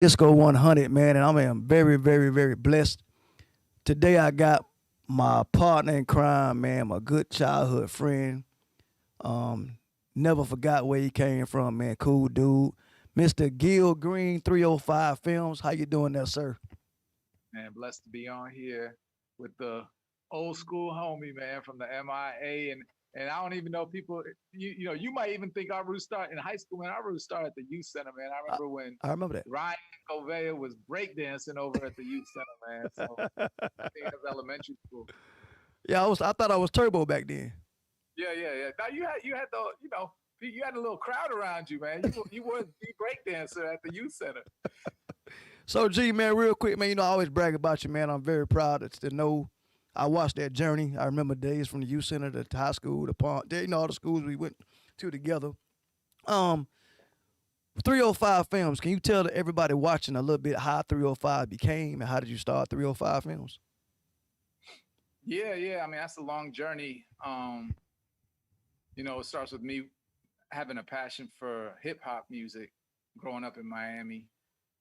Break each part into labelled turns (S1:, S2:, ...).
S1: Disco 100, man, and I am very, very, very blessed. Today I got my partner in crime, man, my good childhood friend. Um, Never forgot where he came from, man. Cool dude. Mr. Gil Green, 305 Films. How you doing there, sir?
S2: Man, blessed to be on here with the old school homie, man, from the MIA. And I don't even know people, you might even think our roots start in high school, man. Our roots started at the youth center, man. I
S1: I,
S2: remember when
S1: I remember
S2: Ryan Covea was breakdancing over at the youth center, man. So I
S1: that.
S2: think it was elementary school.
S1: Yeah, I thought I was Turbo back then.
S2: Yeah, yeah, yeah. Now you had you had a little crowd around you, man. You was the breakdancer at the youth center.
S1: So, G, man, real quick, man, I always brag about you, man. I'm very proud to know I watched that journey. I remember days from the youth center to high school, the pond, all the schools we went to together. Um, 305 Films, can you tell everybody watching a little bit how 305 became and how did you start 305 Films?
S2: Yeah, yeah. I mean, that's a long journey. It starts with me having a passion for hip hop music, growing up in Miami,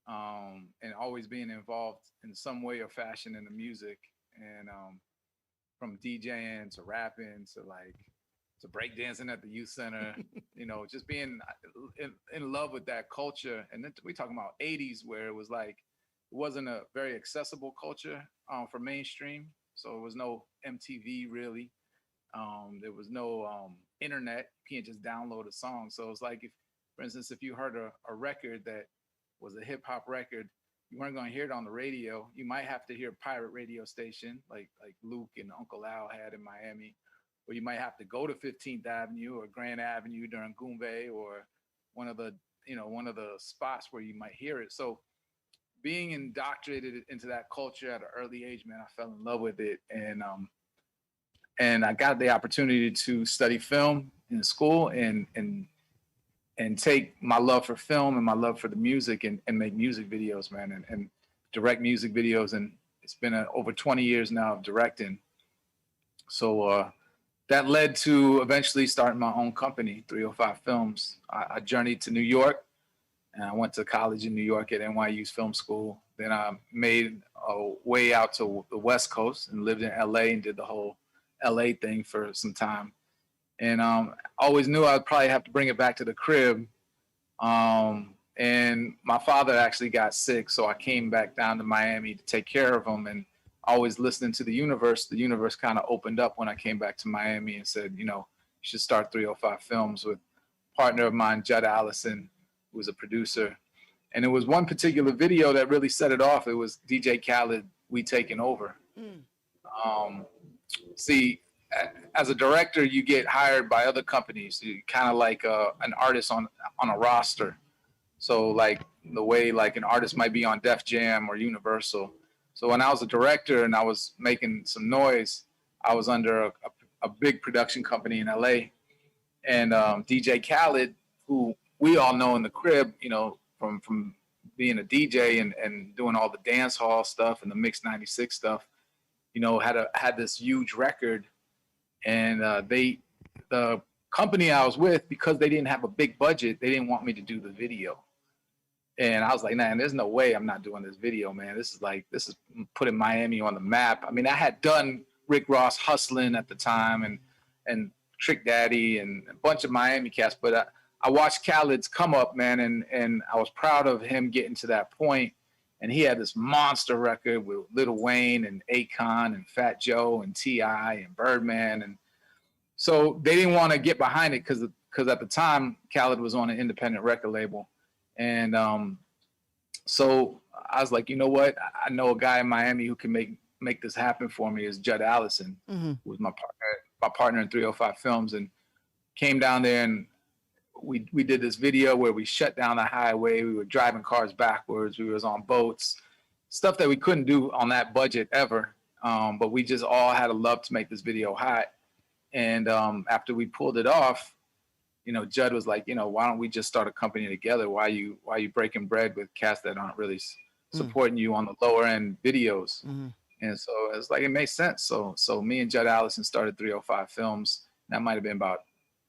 S2: and always being involved in some way or fashion in the music, and from DJing to rapping to breakdancing at the youth center, just being in love with that culture. And then we talking about '80s where it was like it wasn't a very accessible culture for mainstream, so it was no MTV really. There was no internet. You can't just download a song. So it's like if, for instance, if you heard a record that was a hip hop record, you weren't going to hear it on the radio. You might have to hear a pirate radio station like Luke and Uncle Al had in Miami, or you might have to go to 15th Avenue or Grand Avenue during Goombay or one of the one of the spots where you might hear it. So being indoctrinated into that culture at an early age, man, I fell in love with it, and I got the opportunity to study film in school and take my love for film and my love for the music and make music videos, man, and direct music videos. And it's been over 20 years now of directing. So that led to eventually starting my own company, 305 Films. I journeyed to New York and I went to college in New York at NYU's film school. Then I made a way out to the West Coast and lived in LA and did the whole LA thing for some time. And always knew I'd probably have to bring it back to the crib. And my father actually got sick, so I came back down to Miami to take care of him. And always listening to the universe kind of opened up when I came back to Miami and said, you should start 305 Films with a partner of mine, Judd Allison, who was a producer. And it was one particular video that really set it off. It was DJ Khaled, "We Taking Over."
S1: Mm.
S2: Um, See, as a director, you get hired by other companies. You kind of like an artist on a roster. So like the way like an artist might be on Def Jam or Universal. So when I was a director and I was making some noise, I was under a big production company in LA, and DJ Khaled, who we all know in the crib, from being a DJ and doing all the dance hall stuff and the Mix 96 stuff, had this huge record, and the company I was with, because they didn't have a big budget, they didn't want me to do the video. And I was like, man, there's no way I'm not doing this video, man. This is putting Miami on the map. I mean, I had done Rick Ross Hustling at the time and Trick Daddy and a bunch of Miami cats, but I watched Khaled's come up, man, and I was proud of him getting to that point. And he had this monster record with Lil Wayne and Akon and Fat Joe and T.I. and Birdman. And so they didn't want to get behind it because at the time, Khaled was on an independent record label. And so I was like, you know what? I know a guy in Miami who can make this happen for me, is Judd Allison,
S1: Mm-hmm.
S2: who was my partner in 305 Films, and came down there, and we did this video where we shut down the highway. We were driving cars backwards. We was on boats, stuff that we couldn't do on that budget ever. But we just all had a love to make this video hot. And after we pulled it off, Judd was like, why don't we just start a company together? Why you breaking bread with cats that aren't really supporting you on the lower end videos?
S1: Mm-hmm.
S2: And so it's like, it makes sense. So me and Judd Allison started 305 Films. That might have been about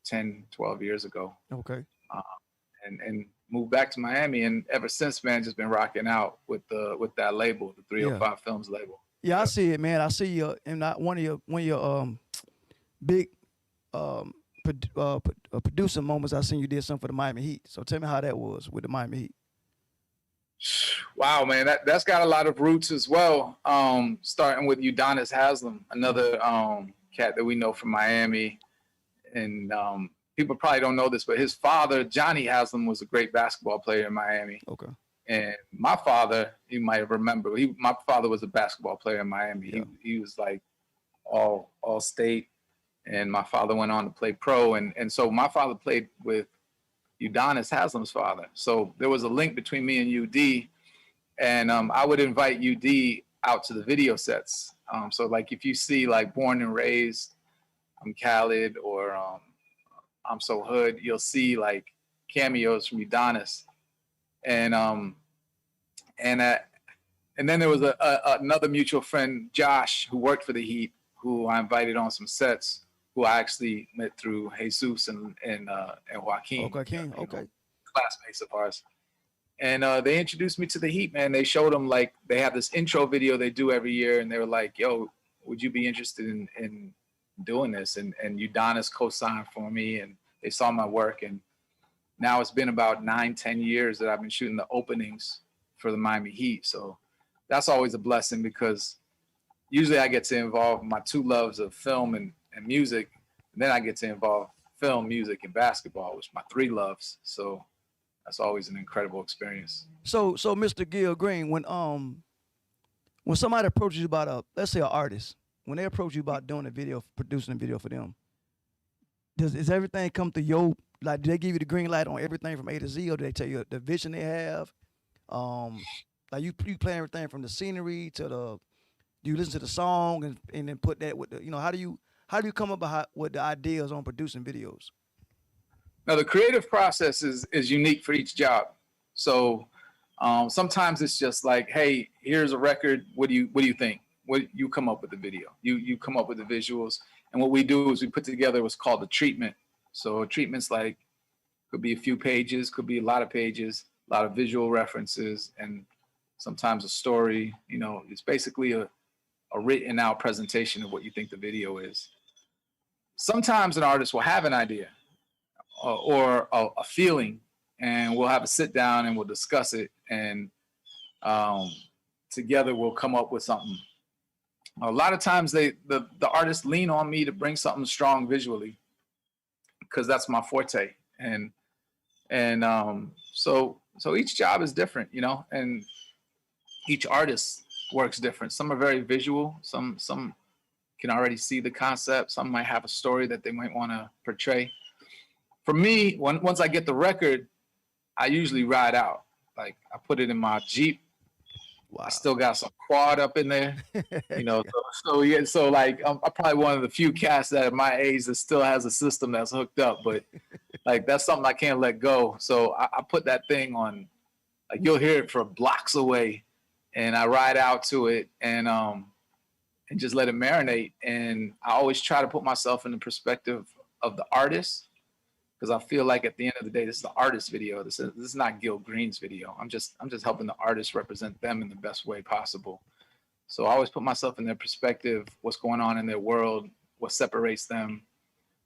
S2: 10, 12 years ago.
S1: Okay.
S2: Uh, and moved back to Miami, and ever since, man, just been rocking out with that label, the
S1: Yeah.
S2: 305 Films label.
S1: Yeah, I
S2: Yeah.
S1: see it, man. I see you in one of your big producing moments. I seen you did something for the Miami Heat. So tell me how that was with the Miami Heat.
S2: Wow, man, that's got a lot of roots as well. Starting with Udonis Haslam, another cat that we know from Miami, and people probably don't know this, but his father, Johnny Haslam, was a great basketball player in Miami.
S1: Okay.
S2: And my father, you might remember, my father was a basketball player in Miami.
S1: Yeah.
S2: He was like all state, and my father went on to play pro, and so my father played with Udonis Haslam's father. So there was a link between me and UD, and I would invite UD out to the video sets. So like if you see like Born and Raised, I'm Khaled, or I'm So Hood, you'll see like cameos from Udonis, and then there was another mutual friend, Josh, who worked for the Heat, who I invited on some sets, who I actually met through Jesus and Joaquin.
S1: Okay, King. Okay.
S2: Classmates of ours. And they introduced me to the Heat, man. They showed them, like, they have this intro video they do every year, and they were like, yo, would you be interested in doing this? And Udonis co-signed for me, and they saw my work. And now it's been about 9-10 years that I've been shooting the openings for the Miami Heat. So that's always a blessing, because usually I get to involve my two loves of film and music, and then I get to involve film, music, and basketball, which are my three loves. So that's always an incredible experience.
S1: So Mr. Gil Green, when somebody approaches you about let's say an artist, when they approach you about doing a video, producing a video for them, does everything come through your, like, do they give you the green light on everything from A to Z, or do they tell you the vision they have? Like you plan everything from the scenery to do you listen to the song and then put that with the, how do you come up with the ideas on producing videos?
S2: Now, the creative process is unique for each job. So sometimes it's just like, hey, here's a record. What do you think? What you come up with the video? You come up with the visuals, and what we do is we put together what's called a treatment. So a treatment's like, could be a few pages, could be a lot of pages, a lot of visual references, and sometimes a story. It's basically a written out presentation of what you think the video is. Sometimes an artist will have an idea or a feeling, and we'll have a sit down and we'll discuss it, and together we'll come up with something. A lot of times the artists lean on me to bring something strong visually, because that's my forte. And so each job is different, and each artist works different. Some are very visual. Some can already see the concept. Some might have a story that they might want to portray. For me, once I get the record, I usually ride out. Like, I put it in my Jeep. Wow. I still got some quad up in there, So like, I'm probably one of the few cats that at my age that still has a system that's hooked up, but like, that's something I can't let go. So I put that thing on, like, you'll hear it from blocks away, and I ride out to it and just let it marinate. And I always try to put myself in the perspective of the artist, because I feel like at the end of the day, this is the artist's video. This is not Gil Green's video. I'm just helping the artist represent them in the best way possible. So I always put myself in their perspective, what's going on in their world, what separates them,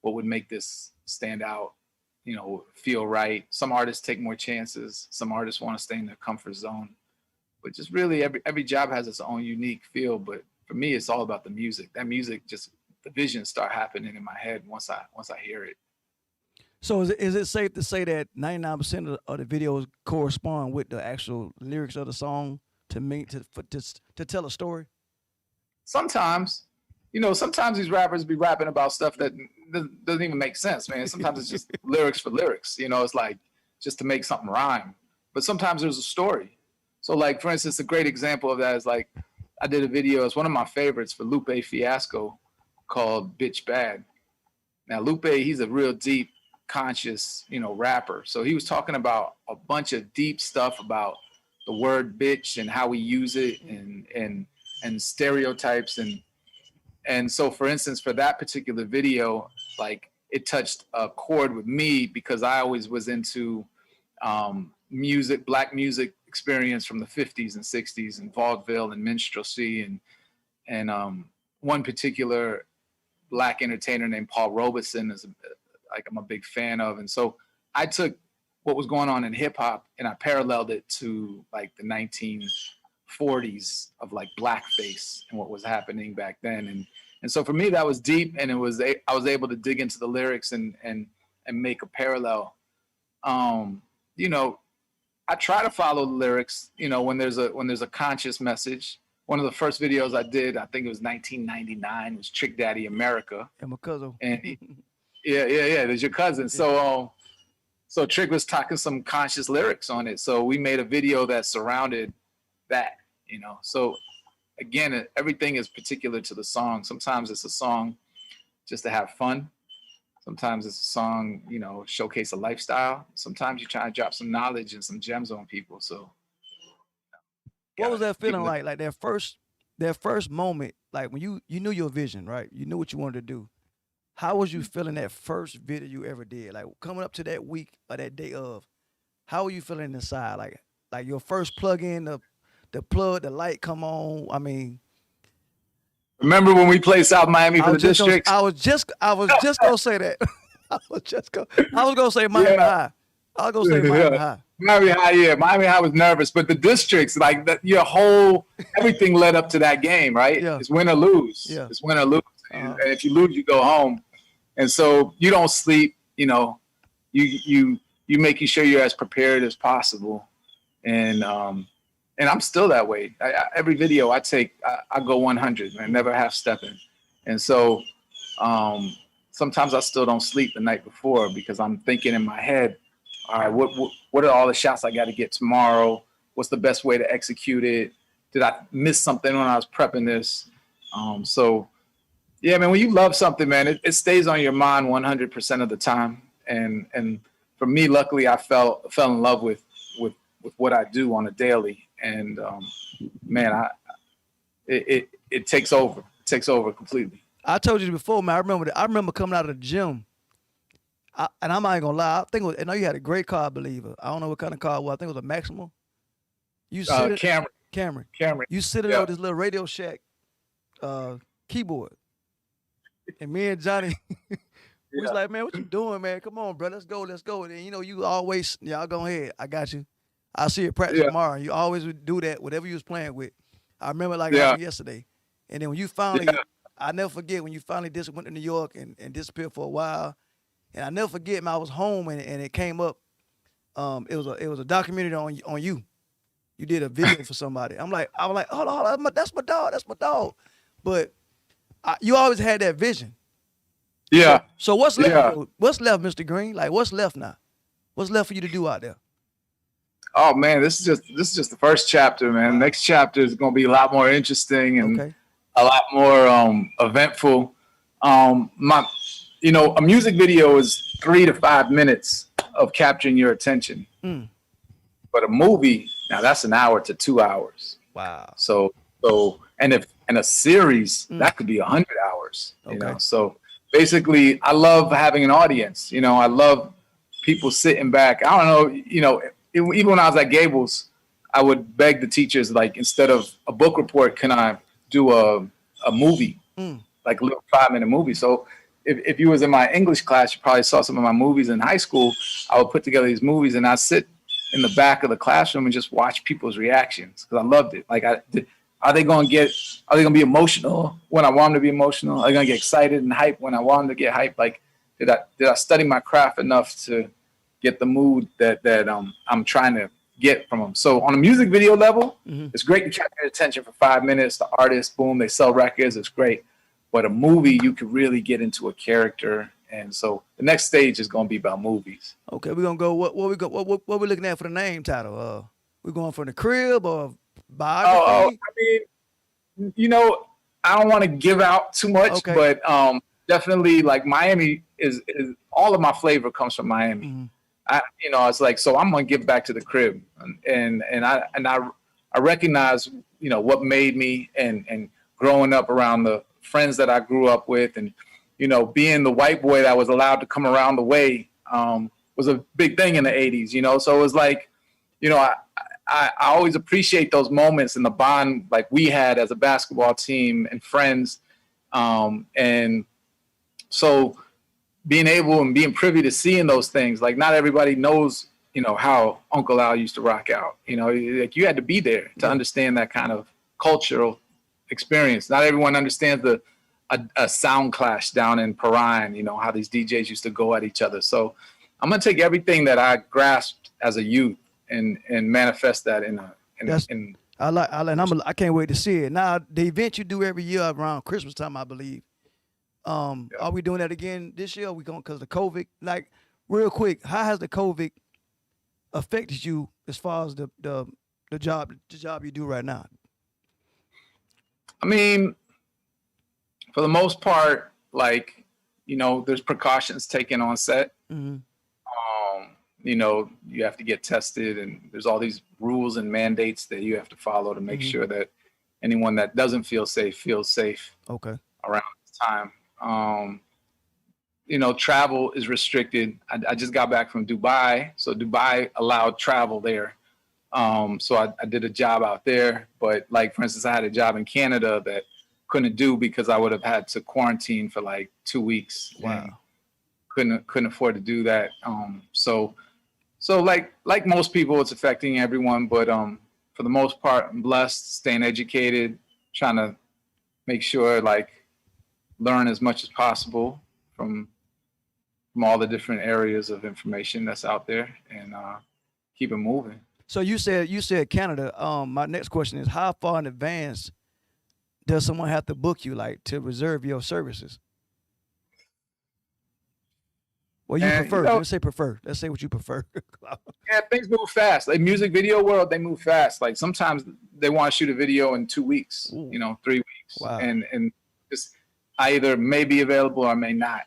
S2: what would make this stand out, feel right. Some artists take more chances. Some artists want to stay in their comfort zone. But just really every job has its own unique feel. But for me, it's all about the music. That music, just the visions start happening in my head once I hear it.
S1: So is it safe to say that 99% of the videos correspond with the actual lyrics of the song to tell a story?
S2: Sometimes, sometimes these rappers be rapping about stuff that doesn't even make sense, man. Sometimes it's just lyrics for lyrics. It's like just to make something rhyme. But sometimes there's a story. So, like, for instance, a great example of that is, like, I did a video. It's one of my favorites for Lupe Fiasco called Bitch Bad. Now, Lupe, he's a real deep, conscious, rapper. So he was talking about a bunch of deep stuff about the word bitch and how we use it and stereotypes. And so, for instance, for that particular video, like, it touched a chord with me, because I always was into black music experience from the 50s and 60s and vaudeville and minstrelsy and one particular black entertainer named Paul Robeson is like I'm a big fan of. And so I took what was going on in hip hop and I paralleled it to like the 1940s of like blackface and what was happening back then. And so for me that was deep, and I was able to dig into the lyrics and make a parallel. You know, I try to follow the lyrics, you know, when there's a conscious message. One of the first videos I did, I think it was 1999, was Trick Daddy America.
S1: And my cousin.
S2: And yeah, there's your cousin. Yeah. So Trick was talking some conscious lyrics on it. So we made a video that surrounded that, you know. So again, everything is particular to the song. Sometimes it's a song just to have fun. Sometimes it's a song, you know, showcase a lifestyle. Sometimes you try to drop some knowledge and some gems on people. So
S1: what was that feeling like? Like that first moment, like when you knew your vision, right? You knew what you wanted to do. How was you feeling that first video you ever did? Like coming up to that week or that day of, how were you feeling inside? Like your first plug in, the plug, the light come on. I mean,
S2: remember when we played South Miami for the districts?
S1: I was just gonna say that. I was gonna say Miami High. I was gonna say Miami High.
S2: Miami High, yeah. Miami High was nervous, but the districts, like everything led up to that game, right?
S1: Yeah.
S2: It's win or lose.
S1: Yeah.
S2: It's win or lose. And if you lose, you go home. And so you don't sleep. You know, you making sure you're as prepared as possible. And I'm still that way. Every video I take, I go 100, man, never half stepping. And so sometimes I still don't sleep the night before because I'm thinking in my head, all right, what are all the shots I got to get tomorrow? What's the best way to execute it? Did I miss something when I was prepping this? So, yeah, man, when you love something, man, it stays on your mind 100% of the time. And for me, luckily, I fell in love with what I do on a daily. And man, it takes over. It takes over completely.
S1: I told you before, man. I remember coming out of the gym. And I'm not even gonna lie. I know you had a great car, I believe. I don't know what kind of car it was. I think it was a Maxima. You Camry. You sitting on this little Radio Shack keyboard, and me and Johnny, we was like, man, what you doing, man? Come on, bro, let's go. And you know, you always, y'all go ahead. I got you. I'll see you at practice tomorrow. You always would do that, whatever you was playing with. I remember like yesterday. And then when you finally, I never forget when you finally went to New York and disappeared for a while. And I never forget, man, I was home and it came up. It was a documentary on you. You did a video for somebody. I was like, hold on, that's my dog. But you always had that vision.
S2: Yeah.
S1: So what's left? Yeah. What's left, Mr. Green? Like, what's left now? What's left for you to do out there?
S2: Oh man, this is just the first chapter, man. Next chapter is gonna be a lot more interesting and a lot more eventful. A music video is 3 to 5 minutes of capturing your attention. But a movie, now that's an hour to 2 hours.
S1: Wow.
S2: So and a series, that could be 100 hours. You know, so basically I love having an audience. You know, I love people sitting back. I don't know, you know, even when I was at Gables, I would beg the teachers, like, instead of a book report, can I do a movie, like a little 5-minute movie? So if you was in my English class, you probably saw some of my movies in high school. I would put together these movies and I'd sit in the back of the classroom and just watch people's reactions because I loved it. Like, are they going to be emotional when I want them to be emotional? Are they going to get excited and hyped when I want them to get hyped? Like, did I study my craft enough to get the mood that I'm trying to get from them? So on a music video level, it's great to capture their attention for 5 minutes. The artist, boom, they sell records. It's great. But a movie, you could really get into a character. And so the next stage is going to be about movies. Okay,
S1: we're going to go, what we looking at for the name title? We're going for The Crib or biography?
S2: I mean, you know, I don't want to give out too much, but definitely, like, Miami is all of my flavor comes from Miami. It's like, so I'm going to give back to the crib. And I recognize, you know, what made me and growing up around the friends that I grew up with and, you know, being the white boy that was allowed to come around the way, was a big thing in the 80s, you know? So it was like, you know, I always appreciate those moments and the bond like we had as a basketball team and friends. And so being able and being privy to seeing those things, like not everybody knows, you know, how Uncle Al used to rock out. You know, like you had to be there to understand that kind of cultural experience. Not everyone understands a sound clash down in Perrine, you know, how these DJs used to go at each other. So I'm gonna take everything that I grasped as a youth and manifest that
S1: I can't wait to see it. Now the event you do every year around Christmas time, I believe. Are we doing that again this year? Are we going because the COVID? Like, real quick, how has the COVID affected you as far as the job you do right now?
S2: I mean, for the most part, like, you know, there's precautions taken on set.
S1: Mm-hmm.
S2: You know, you have to get tested, and there's all these rules and mandates that you have to follow to make sure that anyone that doesn't feel safe feels safe.
S1: Okay.
S2: Around this time. You know, travel is restricted. I just got back from Dubai, so Dubai allowed travel there. So I did a job out there, but like, for instance, I had a job in Canada that couldn't do because I would have had to quarantine for like 2 weeks.
S1: Wow.
S2: Couldn't afford to do that. So like most people, it's affecting everyone, but for the most part, I'm blessed, staying educated, trying to make sure like learn as much as possible from all the different areas of information that's out there, and keep it moving.
S1: So you said Canada. My next question is, how far in advance does someone have to book you, like, to reserve your services? Well, you prefer.
S2: You know,
S1: Let's say prefer. Let's say what you prefer.
S2: Yeah, things move fast. Like music video world, they move fast. Like sometimes they want to shoot a video in 2 weeks,
S1: Ooh.
S2: you know, 3 weeks,
S1: Wow.
S2: and just I either may be available or may not.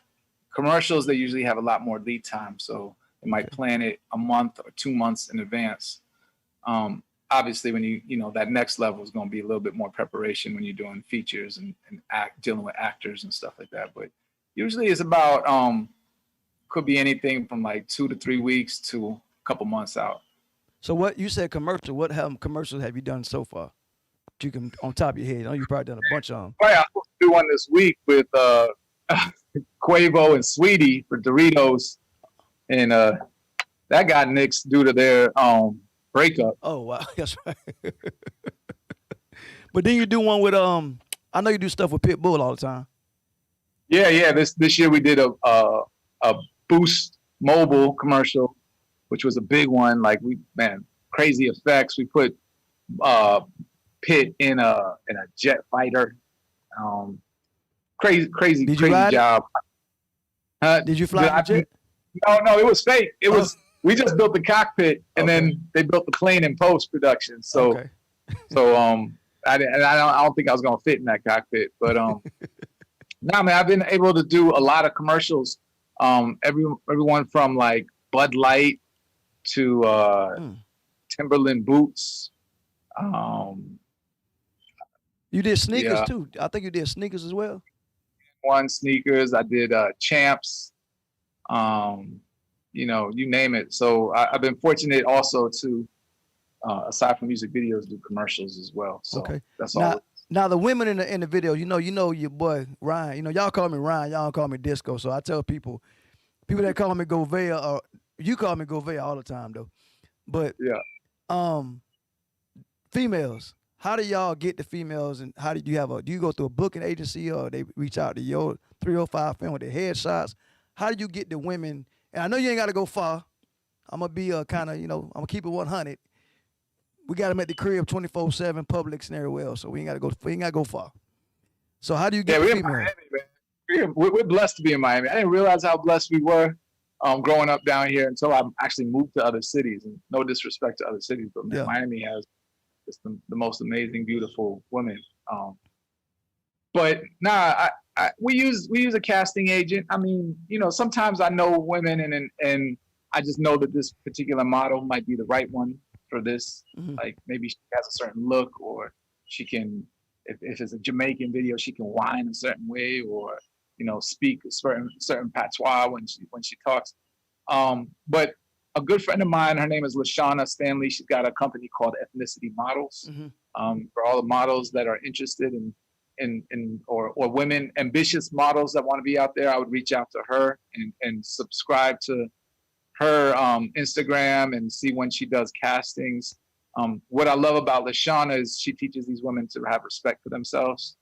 S2: Commercials, they usually have a lot more lead time, so they might plan it a month or 2 months in advance. Obviously, when you know that next level is going to be a little bit more preparation when you're doing features and dealing with actors and stuff like that. But usually, it's about could be anything from like 2 to 3 weeks to a couple months out.
S1: So what you said commercial? What commercials have you done so far? You can on top of your head. I know you've probably done a bunch of them.
S2: Right, I'm supposed to do one this week with Quavo and Sweetie for Doritos, and that got nixed due to their breakup.
S1: Oh wow, that's right. But then you do one with I know you do stuff with Pitbull all the time.
S2: Yeah. This year we did a Boost Mobile commercial, which was a big one. Like crazy effects. We put Pitt in a jet fighter. Crazy job.
S1: Did you fly the jet?
S2: No, it was fake. It was. We just built the cockpit, and then they built the plane in post production. So, I don't think I was gonna fit in that cockpit, but nah, man, I've been able to do a lot of commercials. Everyone from like Bud Light to Timberland boots.
S1: You did sneakers too. I think you did sneakers as well.
S2: One sneakers. I did Champs. You know, you name it. So I've been fortunate also to, aside from music videos, do commercials as well. So that's all.
S1: Now the women in the video, you know your boy Ryan. You know, y'all call me Ryan, y'all don't call me Disco. So I tell people that call me Govea, or you call me Govea all the time though. But females, how do y'all get the females, and how do you go through a booking agency, or they reach out to your 305 film with their headshots? How do you get the women? And I know you ain't got to go far. I'm gonna be kind of, you know, I'm gonna keep it 100. We got them at the crib 24/7, Publix and everywhere else, so we ain't gotta go far. So how do you get the female?
S2: Miami, we're blessed to be in Miami. I didn't realize how blessed we were growing up down here until I actually moved to other cities. And no disrespect to other cities, but Miami has just the most amazing, beautiful women. But we use a casting agent. I mean, you know, sometimes I know women and I just know that this particular model might be the right one for this. Mm-hmm. Like maybe she has a certain look, or she can, if it's a Jamaican video, she can whine a certain way, or, you know, speak a certain patois when she talks. But a good friend of mine, her name is Lashana Stanley. She's got a company called Ethnicity Models.
S1: Mm-hmm.
S2: For all the models that are interested or women, ambitious models that want to be out there, I would reach out to her and subscribe to her Instagram and see when she does castings. What I love about Lashana is she teaches these women to have respect for themselves.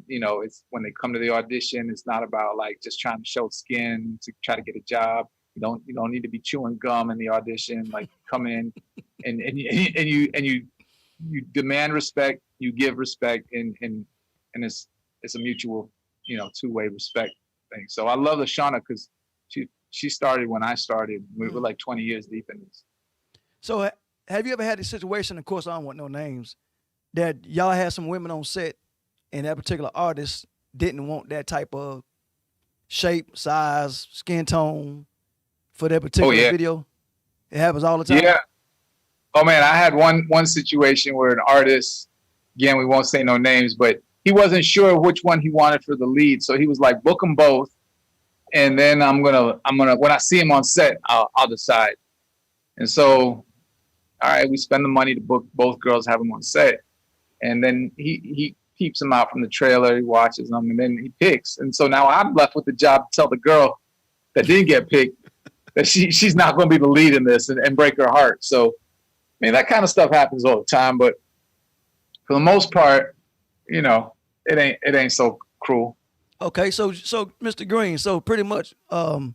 S2: It's when they come to the audition, it's not about like just trying to show skin to try to get a job. You don't need to be chewing gum in the audition. Like come in and you demand respect, you give respect, and it's a mutual, two-way respect thing. So I love Lashana because she started when I started. We were like 20 years deep in this.
S1: So have you ever had a situation, of course I don't want no names, that y'all had some women on set and that particular artist didn't want that type of shape, size, skin tone for that particular video? It happens all the time?
S2: Yeah. Oh man, I had one situation where an artist, again, we won't say no names, but he wasn't sure which one he wanted for the lead. So he was like, book them both. And then I'm gonna when I see him on set, I'll decide. And so, all right, we spend the money to book both girls, have them on set. And then he peeps them out from the trailer, he watches them, and then he picks. And so now I'm left with the job to tell the girl that didn't get picked that she's not going to be the lead in this and break her heart. So, I mean, that kind of stuff happens all the time, but for the most part, it ain't so cruel.
S1: Okay, so Mr. Green, so pretty much the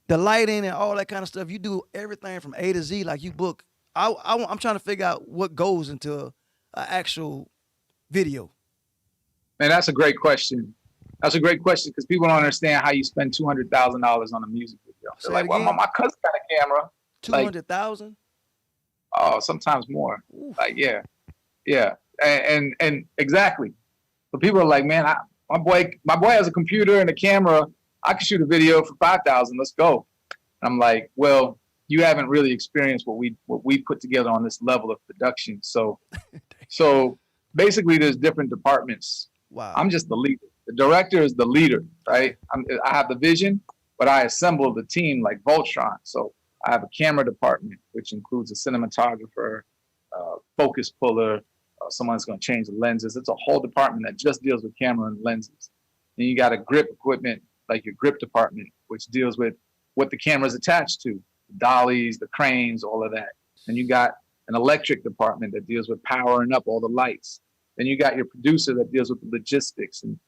S1: lighting and all that kind of stuff, you do everything from A to Z, like you book. I'm trying to figure out what goes into an actual video.
S2: Man, that's a great question. That's a great question because people don't understand how you spend $200,000 on a music video. They're like, well, my cousin got a camera.
S1: 200,000?
S2: Oh, sometimes more. Oof. Like, yeah. And exactly. So people are like, man, my boy has a computer and a camera. I can shoot a video for 5,000. Let's go. And I'm like, well, you haven't really experienced what we put together on this level of production. So basically, there's different departments.
S1: Wow.
S2: I'm just the leader. The director is the leader, right? I have the vision, but I assemble the team like Voltron. So I have a camera department, which includes a cinematographer, focus puller, someone that's going to change the lenses. It's a whole department that just deals with camera and lenses. Then you got a grip equipment, like your grip department, which deals with what the camera is attached to, the dollies, the cranes, all of that. Then you got an electric department that deals with powering up all the lights. Then you got your producer that deals with the logistics and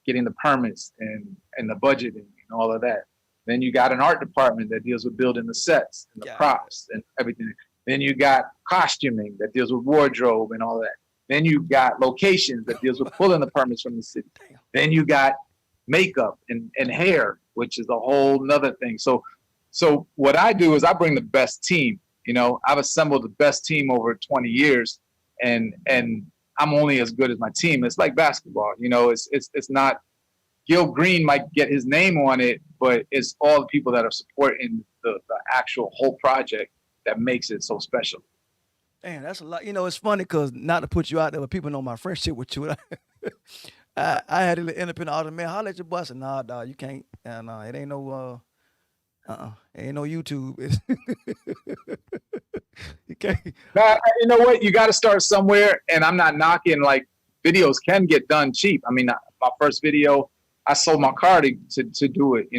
S2: getting the permits and the budgeting and all of that. Then you got an art department that deals with building the sets and the props and everything. Then you got costuming that deals with wardrobe and all that. Then you got locations that deals with pulling the permits from the city. Then you got makeup and hair, which is a whole nother thing. So what I do is I bring the best team. I've assembled the best team over 20 years, and I'm only as good as my team. It's like basketball. It's not Gil Green might get his name on it, but it's all the people that are supporting the actual whole project that makes it so special.
S1: Man, that's a lot. It's funny because not to put you out there, but people know my friendship with you. I had an independent artist, man, holler at your boy. I said, nah, dog, you can't. Nah, it ain't no, ain't no YouTube. You can't.
S2: Now, you know what? You got to start somewhere, and I'm not knocking, like, videos can get done cheap. I mean, my first video, I sold my car to do it.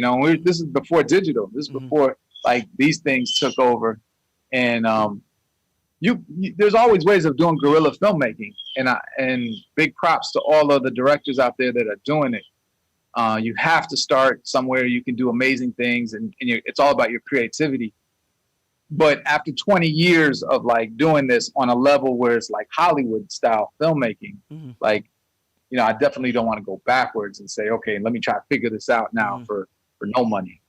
S2: This is before digital. This is before, like, these things took over. And there's always ways of doing guerrilla filmmaking, and big props to all of the directors out there that are doing it. You have to start somewhere. You can do amazing things, and it's all about your creativity. But after 20 years of like doing this on a level where it's like Hollywood style filmmaking, like, I definitely don't want to go backwards and say, okay, let me try to figure this out now for no money.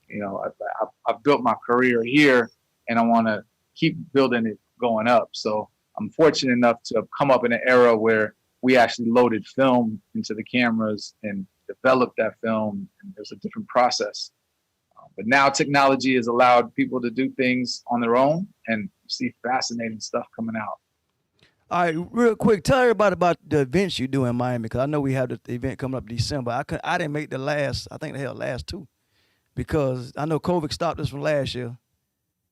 S2: I've built my career here, and I want to keep building it going up. So I'm fortunate enough to have come up in an era where we actually loaded film into the cameras and developed that film, and there's a different process. But now technology has allowed people to do things on their own, and you see fascinating stuff coming out.
S1: All right, real quick, tell everybody about the events you do in Miami, because I know we have the event coming up December. I didn't make the last two. because I know COVID stopped us from last year,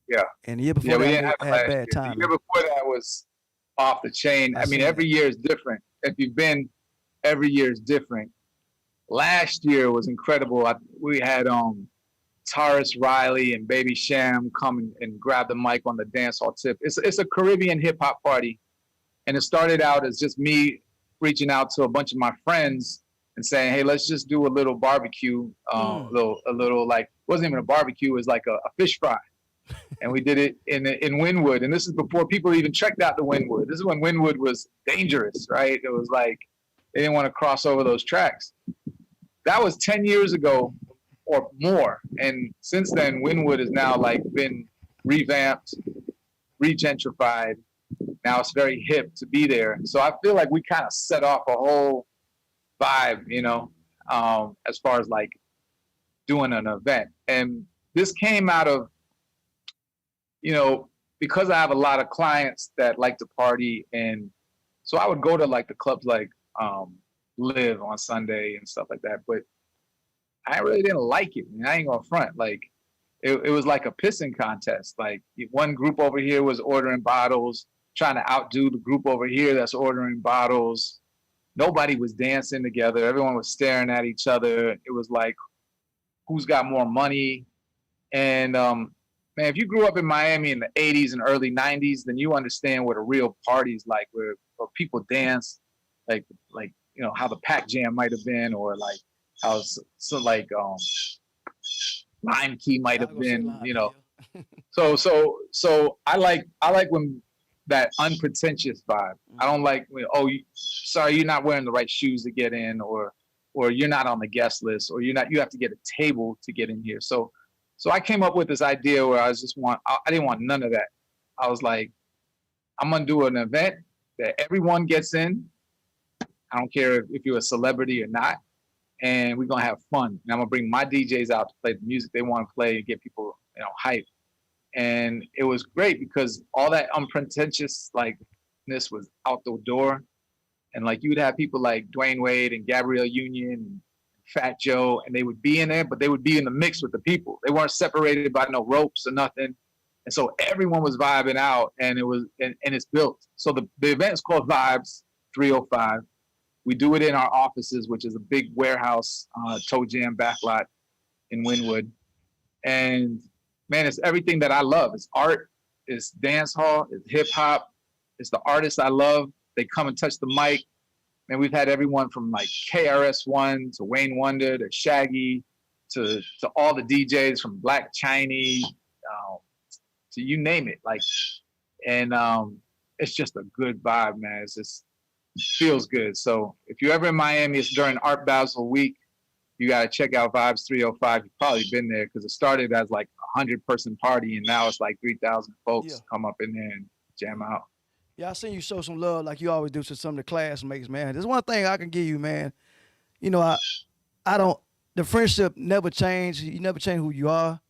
S2: Yeah.
S1: and the year
S2: Yeah,
S1: before
S2: we
S1: that
S2: didn't
S1: we
S2: have it
S1: had
S2: last
S1: bad
S2: year. The year
S1: timing.
S2: before that was off the chain.
S1: I
S2: I mean,
S1: seen
S2: every
S1: that.
S2: year is different. If you've been, every year is different. Last year was incredible. We had Taurus Riley and Baby Sham come and grab the mic on the dance hall tip. It's a Caribbean hip hop party, and it started out as just me reaching out to a bunch of my friends and saying, "Hey, let's just do a little barbecue,
S1: Mm.
S2: a little like, it wasn't even a barbecue, it was like a fish fry." And we did it in Wynwood, and this is before people even checked out the Wynwood. This is when Wynwood was dangerous, right? It was like they didn't want to cross over those tracks. That was 10 years ago or more, and since then, Wynwood has now like been revamped, regentrified. Now it's very hip to be there. So I feel like we kind of set off a whole vibe, as far as like doing an event. And this came out of, because I have a lot of clients that like to party. And so I would go to like the clubs like Live on Sunday and stuff like that. But I really didn't like it. I ain't gonna front. Like it was like a pissing contest. Like one group over here was ordering bottles, trying to outdo the group over here that's ordering bottles. Nobody was dancing together. Everyone was staring at each other. It was like, who's got more money? And man, if you grew up in Miami in the 80s and early 90s, then you understand what a real party's like, where people dance, like how the Pac Jam might have been, or like how like Line Key might
S1: I was
S2: have
S1: gonna say
S2: been,
S1: line key. Yeah.
S2: So I like when that unpretentious vibe. I don't like when, sorry, you're not wearing the right shoes to get in, or you're not on the guest list, or you have to get a table to get in here. So I came up with this idea where I didn't want none of that. I was like, I'm gonna do an event that everyone gets in. I don't care if you're a celebrity or not, and we're gonna have fun. And I'm gonna bring my DJs out to play the music they want to play and get people, hype. And it was great because all that unpretentious likeness was out the door. And like you would have people like Dwayne Wade and Gabrielle Union and Fat Joe, and they would be in there, but they would be in the mix with the people. They weren't separated by no ropes or nothing. And so everyone was vibing out, and it's built. So the event is called Vibes 305. We do it in our offices, which is a big warehouse, toe jam backlot in Wynwood. And man, it's everything that I love. It's art, it's dance hall, it's hip hop, it's the artists I love. They come and touch the mic. And we've had everyone from like KRS-One to Wayne Wonder to Shaggy to all the DJs from Black Chinese to you name it. And it's just a good vibe, man. It's just feels good. So if you're ever in Miami, it's during Art Basel week. You got to check out Vibes 305. You've probably been there because it started as like 100-person party, and now it's like 3,000 folks come up in there and jam out.
S1: Yeah, I seen you show some love like you always do to some of the classmates, man. There's one thing I can give you, man. I don't. The friendship never changed. You never change who you are.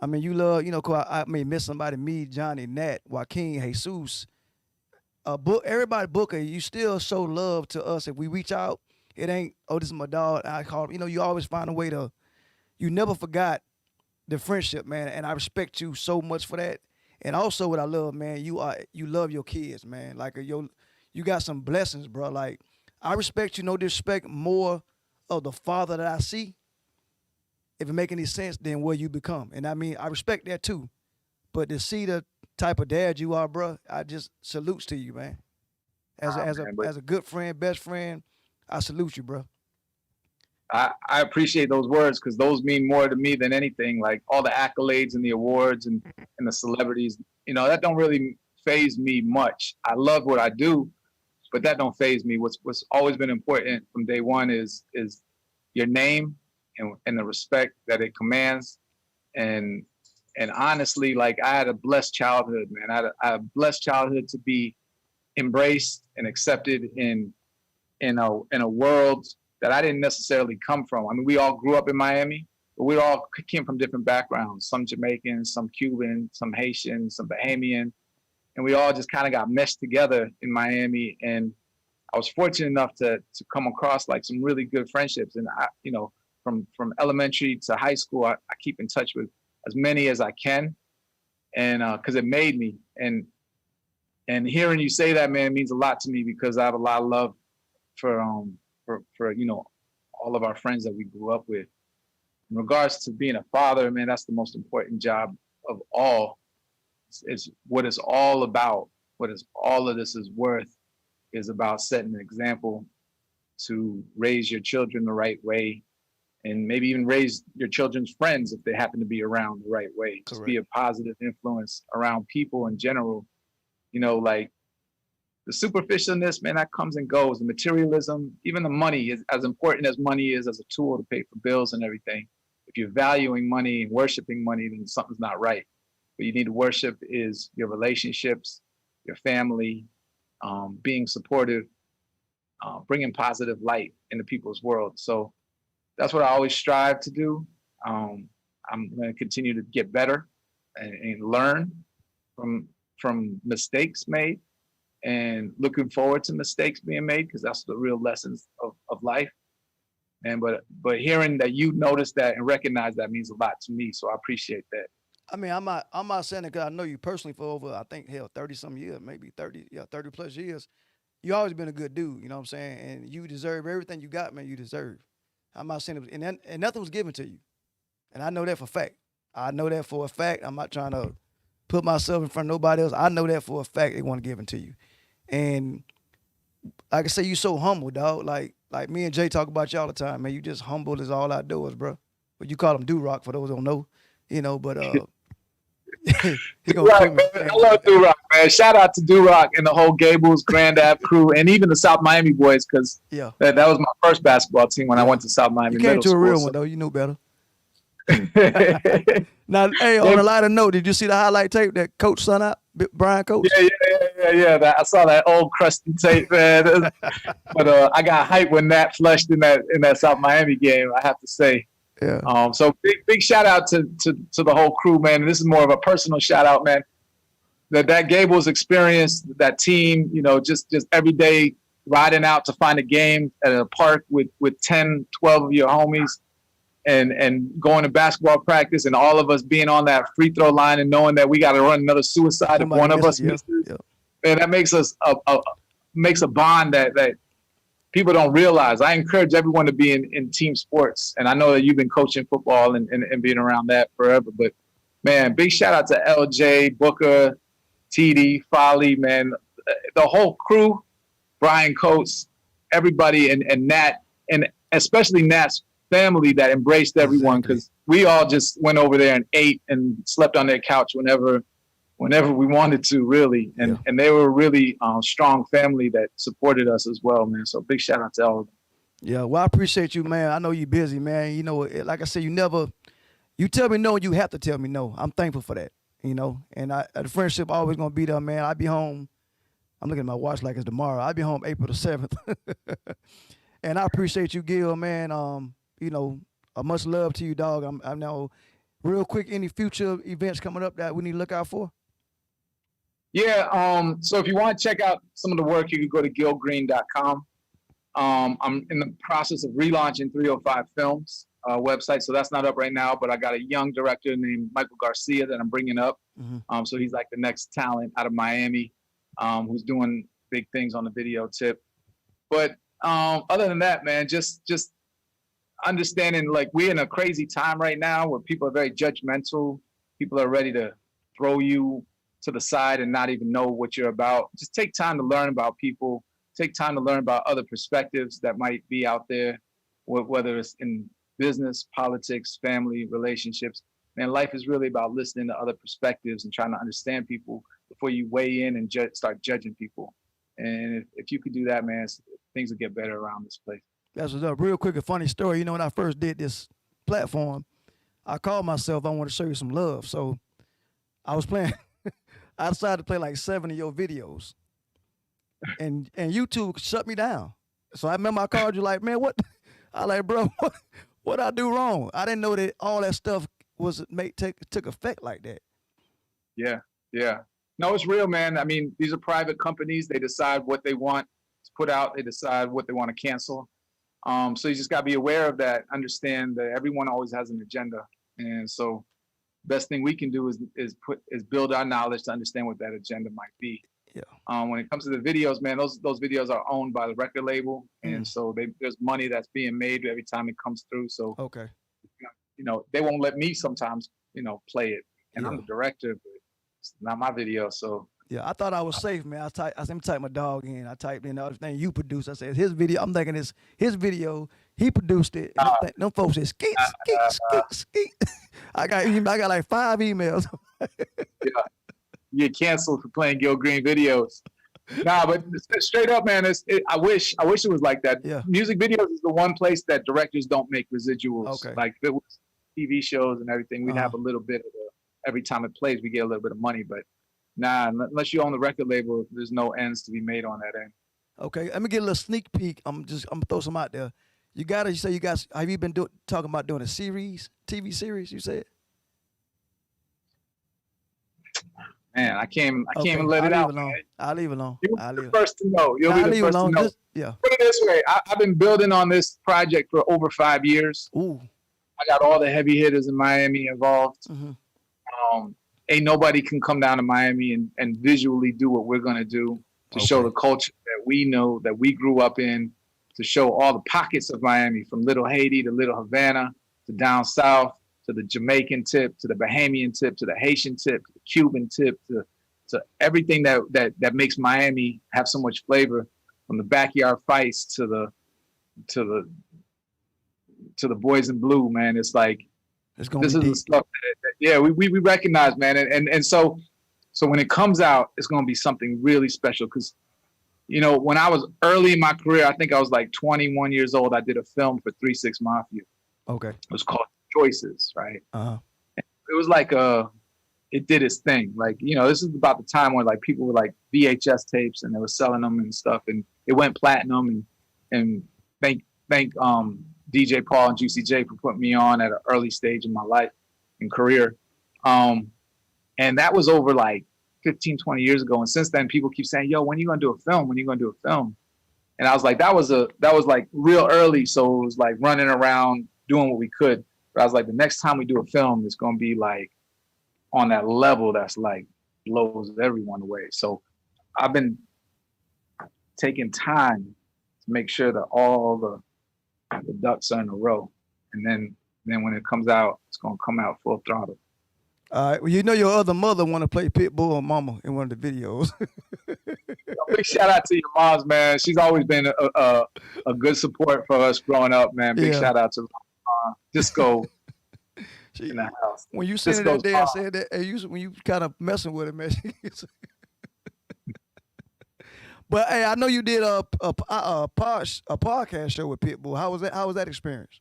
S1: I mean, you love. I may miss somebody. Me, Johnny, Nat, Joaquin, Jesus. Everybody Booker. You still show love to us if we reach out. It ain't, this is my dog. I call him. You always find a way to. You never forgot the friendship, man, and I respect you so much for that. And also, what I love, man, you love your kids, man. Like you got some blessings, bro. Like I respect you, no disrespect, more of the father that I see, if it make any sense, than what you become. And I mean, I respect that too. But to see the type of dad you are, bro, I just salutes to you, man. As a good friend, best friend, I salute you, bro.
S2: I appreciate those words because those mean more to me than anything. Like all the accolades and the awards and the celebrities, that don't really faze me much. I love what I do, but that don't faze me. What's always been important from day one is your name and the respect that it commands. And honestly, like I had a blessed childhood, man. I had a blessed childhood to be embraced and accepted in a world that I didn't necessarily come from. I mean, we all grew up in Miami, but we all came from different backgrounds. Some Jamaican, some Cuban, some Haitian, some Bahamian, and we all just kind of got meshed together in Miami. And I was fortunate enough to come across like some really good friendships. And from elementary to high school, I keep in touch with as many as I can, and because it made me. And hearing you say that, man, means a lot to me, because I have a lot of love for all of our friends that we grew up with. In regards to being a father, man, that's the most important job of all. It's what it's all about. What is all of this is worth is about setting an example to raise your children the right way, and maybe even raise your children's friends if they happen to be around the right way.
S1: Correct.
S2: Just be a positive influence around people in general. Like the superficialness, man, that comes and goes. The materialism, even the money, is as important as money is as a tool to pay for bills and everything. If you're valuing money and worshiping money, then something's not right. What you need to worship is your relationships, your family, being supportive, bringing positive light into people's world. So that's what I always strive to do. I'm going to continue to get better and learn from mistakes made, and looking forward to mistakes being made, because that's the real lessons of life. And but hearing that you notice that and recognize that means a lot to me. So I appreciate that.
S1: I mean, I'm not saying it because I know you personally for over, I think, hell, 30 some years, maybe 30, 30 plus years. You always been a good dude, you know what I'm saying? And you deserve everything you got, man. You deserve. I'm not saying and nothing was given to you, and I know that for a fact. I know that for a fact. I'm not trying to put myself in front of nobody else. I know that for a fact they want to give it to you, and like I say, you so humble, dog. Like me and Jay talk about you all the time, man. You just humble as all outdoors, bro. But you call him Do-Rock for those who don't know, but he gonna
S2: Right,
S1: kill me.
S2: man. I love Do-Rock, man. Shout out to Do-Rock and the whole Gables, Grand Ave crew, and even the South Miami boys, because
S1: Yeah,
S2: that was my first basketball team when I
S1: Yeah.
S2: went to South Miami
S1: you came
S2: Middle
S1: to a
S2: School.
S1: real
S2: so-
S1: one though. You knew better. Now, hey, on a lighter note, did you see the highlight tape that Coach sent out, Brian Coach?
S2: Yeah. I saw that old crusty tape, man. But I got hyped when Nat flushed in that South Miami game, I have to say.
S1: Yeah.
S2: So big shout out to the whole crew, man. And this is more of a personal shout out, man. That Gables experience, that team, just every day riding out to find a game at a park with 10, 12 of your homies, and going to basketball practice, and all of us being on that free throw line and knowing that we got to run another suicide if one of us misses.
S1: Yeah.
S2: Man, that makes us makes a bond that people don't realize. I encourage everyone to be in team sports, and I know that you've been coaching football and being around that forever. But man, big shout out to LJ, Booker, TD, Folly, man, the whole crew, Brian Coates, everybody, and Nat, and especially Nat's family that embraced everyone, because we all just went over there and ate and slept on their couch whenever we wanted to, really. And they were a really strong family that supported us as well, man. So big shout out to all of them.
S1: Yeah, well, I appreciate you, man. I know you're busy, man. Like I said, you tell me no, and you have to tell me no. I'm thankful for that, and the friendship always going to be there, man. I'll be home. I'm looking at my watch like it's tomorrow. I'll be home April the 7th. And I appreciate you, Gil, man. Much love to you, dog. I know. Real quick, any future events coming up that we need to look out for?
S2: Yeah. So if you want to check out some of the work, you can go to gilgreen.com. I'm in the process of relaunching 305 Films website, so that's not up right now. But I got a young director named Michael Garcia that I'm bringing up.
S1: Mm-hmm.
S2: So he's like the next talent out of Miami, who's doing big things on the video tip. But other than that, man, just understanding, like, we're in a crazy time right now where people are very judgmental. People are ready to throw you to the side and not even know what you're about. Just take time to learn about people. Take time to learn about other perspectives that might be out there, whether it's in business, politics, family, relationships. Man, life is really about listening to other perspectives and trying to understand people before you weigh in and start judging people. And if you could do that, man, things will get better around this place.
S1: That's what's up. Real quick, a funny story. When I first did this platform, I called myself, I want to show you some love. So I was playing, I decided to play like 7 of your videos. And YouTube shut me down. So I remember I called you like, man, what? I like, bro, what I do wrong? I didn't know that all that stuff took effect like that.
S2: Yeah. No, it's real, man. I mean, these are private companies. They decide what they want to put out. They decide what they want to cancel. So you just got to be aware of that. Understand that everyone always has an agenda, and so best thing we can do is build our knowledge to understand what that agenda might be.
S1: Yeah.
S2: When it comes to the videos, man, those videos are owned by the record label, and so there's money that's being made every time it comes through. So
S1: Okay.
S2: they won't let me sometimes play it, and
S1: Yeah.
S2: I'm the director, but it's not my video. So
S1: Yeah, I thought I was safe, man. I said, type my dog in. I typed in everything you produced. I said, his video. I'm thinking it's his video. He produced it. And them folks said, skeet, skeet, skeet, skeet. I got like 5 emails.
S2: yeah, you get canceled for playing Gil Green videos. Nah, but straight up, man, I wish it was like that.
S1: Yeah.
S2: Music videos is the one place that directors don't make residuals.
S1: Okay.
S2: Like if it was TV shows and everything, we'd have a little bit of every time it plays, we get a little bit of money, but nah, unless you own the record label, there's no ends to be made on that end.
S1: Okay, let me get a little sneak peek. I'm gonna throw some out there. You say you guys, have you been talking about doing a TV series, you said?
S2: Man, I can't even let it out.
S1: I'll leave it alone.
S2: You'll be the first to know. You'll be the first to know.
S1: Yeah.
S2: Put it this way, I've been building on this project for over 5 years.
S1: Ooh.
S2: I got all the heavy hitters in Miami involved. Ain't nobody can come down to Miami and visually do what we're gonna do to show the culture that we know, that we grew up in, to show all the pockets of Miami, from Little Haiti to Little Havana to down south, to the Jamaican tip, to the Bahamian tip, to the Haitian tip, to the Cuban tip, to everything that makes Miami have so much flavor, from the backyard fights to the boys in blue, man. It's like, this is the stuff that we recognize, man. And so when it comes out, it's going to be something really special. Because, when I was early in my career, I think I was like 21 years old, I did a film for 3-6 Mafia.
S1: Okay.
S2: It was called Choices, right?
S1: Uh-huh.
S2: It was like it did its thing. Like, this is about the time when like people were like VHS tapes and they were selling them and stuff, and it went platinum. And thank DJ Paul and Juicy J for putting me on at an early stage in my life and career. And that was over like 15, 20 years ago. And since then, people keep saying, yo, when are you going to do a film? When are you going to do a film? And I was like, that was like real early. So it was like running around doing what we could. But I was like, the next time we do a film, it's going to be like on that level that's like blows everyone away. So I've been taking time to make sure that all the ducks are in a row, and then when it comes out, it's gonna come out full throttle.
S1: All right. Well, your other mother want to play Pitbull or Mama in one of the videos.
S2: Big shout out to your moms, man. She's always been a good support for us growing up, man. Big shout out to Disco in the house.
S1: When you said it that day, I said that. When you kind of messing with it, man. But hey, I know you did a podcast show with Pitbull. How was that? How was that experience?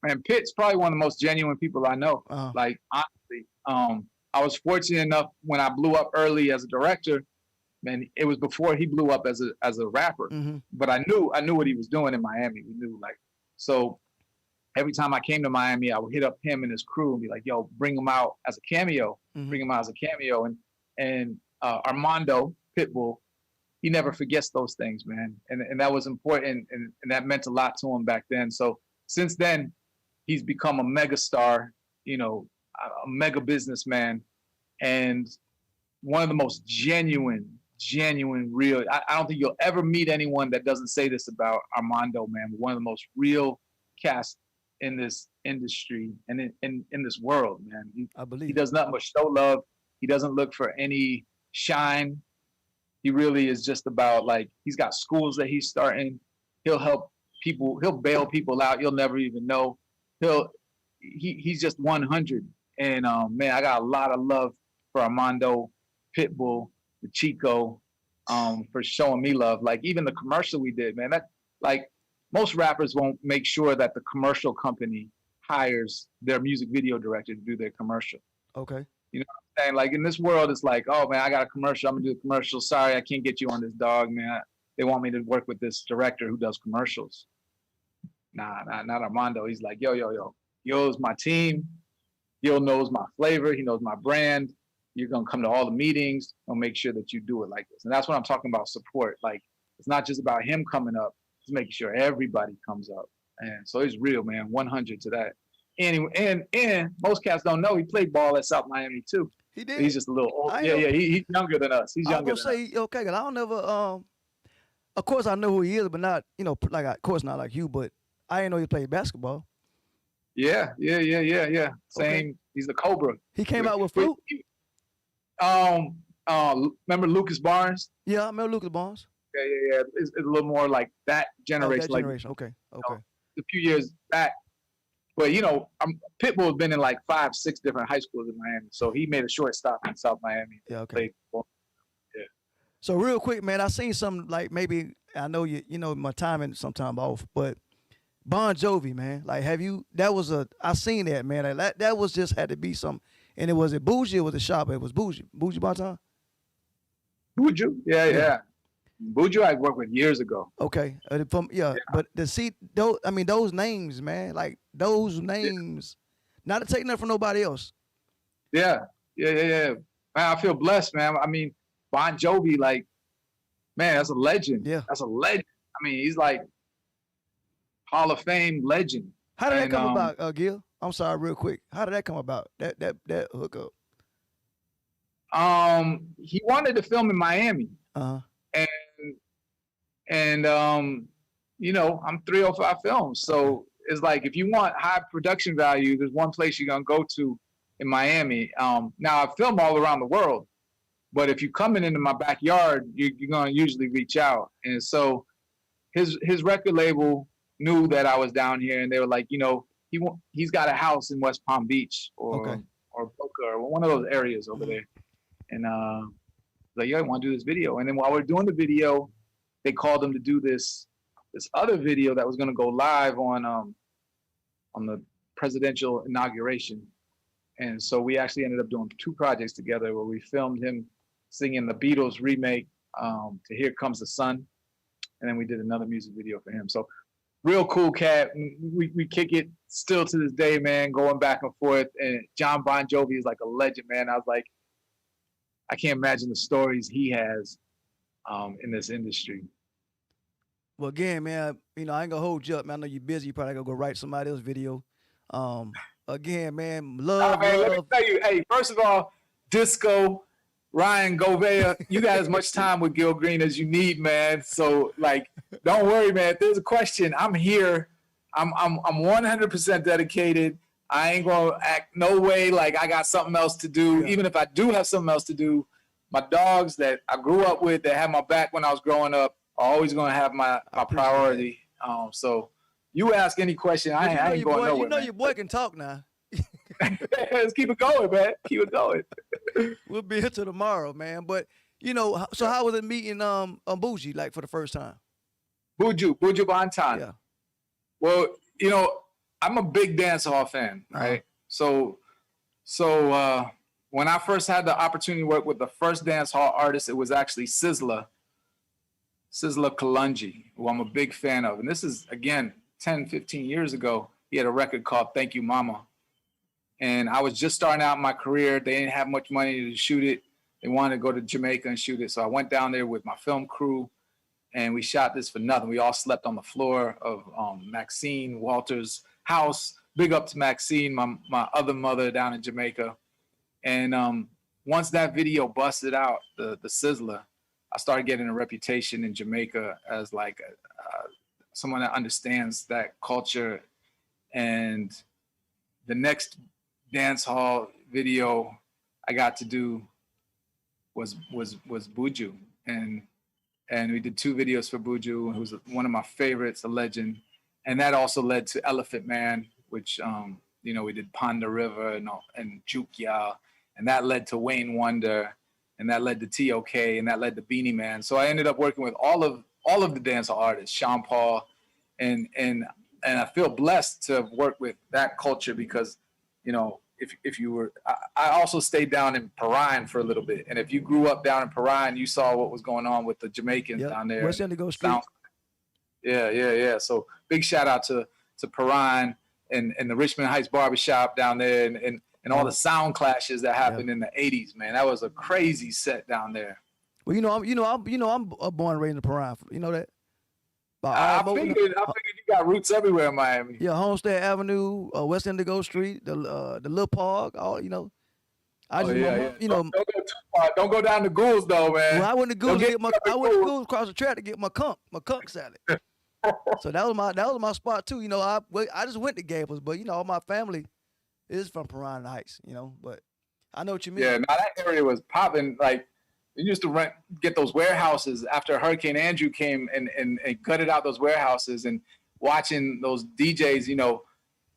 S2: Man, Pit's probably one of the most genuine people I know. Like, honestly, I was fortunate enough when I blew up early as a director. Man, it was before he blew up as a rapper. Mm-hmm. But I knew what he was doing in Miami. We knew, like, so every time I came to Miami, I would hit up him and his crew and be like, "Yo, bring him out as a cameo. Mm-hmm. Bring him out as a cameo." And Armando Pitbull, he never forgets those things, man. And that was important, and that meant a lot to him back then. So since then, he's become a mega star, a mega businessman, and one of the most genuine, real. I don't think you'll ever meet anyone that doesn't say this about Armando, man. One of the most real cast in this industry and in this world, man.
S1: I believe
S2: he does nothing but show love. He doesn't look for any shine. He really is just about, like, he's got schools that he's starting. He'll help people. He'll bail people out. You'll never even know. He's just 100. And man, I got a lot of love for Armando, Pitbull, the Chico, for showing me love. Like, even the commercial we did, man, that, like, most rappers won't make sure that the commercial company hires their music video director to do their commercial.
S1: Okay.
S2: You know what I'm saying? Like, in this world, it's like, oh man, I got a commercial. I'm gonna do a commercial. Sorry, I can't get you on this, dog, man. They want me to work with this director who does commercials. Nah, not Armando. He's like, yo. Yo's my team. Yo knows my flavor. He knows my brand. You're gonna come to all the meetings. I'll make sure that you do it like this. And that's what I'm talking about, support. Like, it's not just about him coming up. just making sure everybody comes up. And so it's real, man. 100 to that. And most cats don't know he played ball at South Miami too.
S1: He did.
S2: He's just a little old.
S1: I ain't
S2: Yeah,
S1: know.
S2: yeah. He's younger than us. He's
S1: I was
S2: younger
S1: gonna
S2: than us.
S1: say okay, cause I don't never. Of course I know who he is, but not like of course not like you, but I didn't know he played basketball.
S2: Yeah.
S1: Okay.
S2: Same. He's the Cobra.
S1: He came out with Flute.
S2: Remember Lucas Barnes?
S1: Yeah, I remember Lucas Barnes.
S2: Yeah. It's a little more like that generation.
S1: That generation. Okay.
S2: A few years back. But Pitbull has been in like 5, 6 different high schools in Miami, so he made a short stop in South Miami.
S1: Yeah. Okay.
S2: Played football. Yeah.
S1: So real quick, man, I seen some like maybe I know my timing sometime off, but Bon Jovi, man, like I seen that, man, like, that was just had to be some, and it was Bougie, it was a shop, it was Bougie Bonton.
S2: Buju? Yeah. Buju I worked with years ago.
S1: Okay, but those names, man, like those names, not to take nothing from nobody else.
S2: Yeah. Man, I feel blessed, man. I mean, Bon Jovi, like, man, that's a legend.
S1: Yeah,
S2: that's a legend. I mean, he's like Hall of Fame legend.
S1: How did that come about, Gil? I'm sorry, real quick. How did that come about? That hookup?
S2: He wanted to film in Miami.
S1: Uh-huh.
S2: And I'm 305 Films. So it's like if you want high production value, there's one place you're gonna go to in Miami. Now I film all around the world, but if you're coming into my backyard, you're gonna usually reach out. And so his record label knew that I was down here, and they were like, he's got a house in West Palm Beach or Boca or one of those areas over there. And like, yo, I want to do this video. And then while we're doing the video, they called him to do this other video that was going to go live on the presidential inauguration. And so we actually ended up doing 2 projects together where we filmed him singing the Beatles remake to Here Comes the Sun. And then we did another music video for him. So real cool cat. We kick it still to this day, man, going back and forth. And John Bon Jovi is like a legend, man. I was like, I can't imagine the stories he has in this industry.
S1: Well, again, man, I ain't gonna hold you up, man. I know you're busy. You probably gotta go write somebody else's video. Again, man, love.
S2: Let me tell you, hey, first of all, Disco, Ryan Govea, you got as much time with Gil Green as you need, man. So, like, don't worry, man. If there's a question, I'm here. I'm 100% dedicated. I ain't gonna act no way like I got something else to do. Yeah. Even if I do have something else to do, my dogs that I grew up with, that had my back when I was growing up, are always gonna have my priority. So you ask any question, I ain't going nowhere.
S1: Your boy can talk now.
S2: Let's keep it going, man. Keep it going.
S1: We'll be here till tomorrow, man. But so how was it meeting Bougie like for the first time?
S2: Buju Banton.
S1: Yeah.
S2: Well, I'm a big dancehall fan, right? Uh-huh. So when I first had the opportunity to work with the first dancehall artist, it was actually Sizzla Kalonji, who I'm a big fan of. And this is, again, 10, 15 years ago. He had a record called Thank You Mama. And I was just starting out my career. They didn't have much money to shoot it. They wanted to go to Jamaica and shoot it. So I went down there with my film crew, and we shot this for nothing. We all slept on the floor of Maxine Walter's house. Big up to Maxine, my other mother down in Jamaica. And once that video busted out, the Sizzla, I started getting a reputation in Jamaica as like someone that understands that culture. And the next dance hall video I got to do was Buju, and we did 2 videos for Buju, who's one of my favorites, a legend. And that also led to Elephant Man, which we did Ponda River and Juke Ya, and that led to Wayne Wonder, and that led to TOK, and that led to Beanie Man. So I ended up working with all of the dancehall artists, Sean Paul, and I feel blessed to have worked with that culture because, if you were, I also stayed down in Perrine for a little bit, and if you grew up down in Perrine, you saw what was going on with the Jamaicans down there.
S1: West Indigo Street.
S2: Yeah. So big shout out to Perrine and the Richmond Heights barbershop down there, and all the sound clashes that happened in the 80s, man. That was a crazy set down there.
S1: Well, I'm born and raised in Perrine. You know that? By
S2: I
S1: all
S2: figured you got roots everywhere in Miami.
S1: yeah, Homestead Avenue, West Indigo Street, the Little Park, all I
S2: Oh
S1: just
S2: yeah,
S1: my
S2: yeah.
S1: mom,
S2: Don't go too far. Don't go down to Ghouls though,
S1: well,
S2: man.
S1: I went to
S2: Don't
S1: Goose to
S2: get
S1: get my
S2: up
S1: I
S2: in
S1: went to
S2: Ghouls.
S1: Goose across the track to get my conch salad. So that was my spot too. I just went to Gables, but all my family is from Piranha Heights. But I know what you
S2: Yeah,
S1: mean.
S2: now that area was popping. Like we used to get those warehouses after Hurricane Andrew came and gutted out those warehouses, and watching those DJs,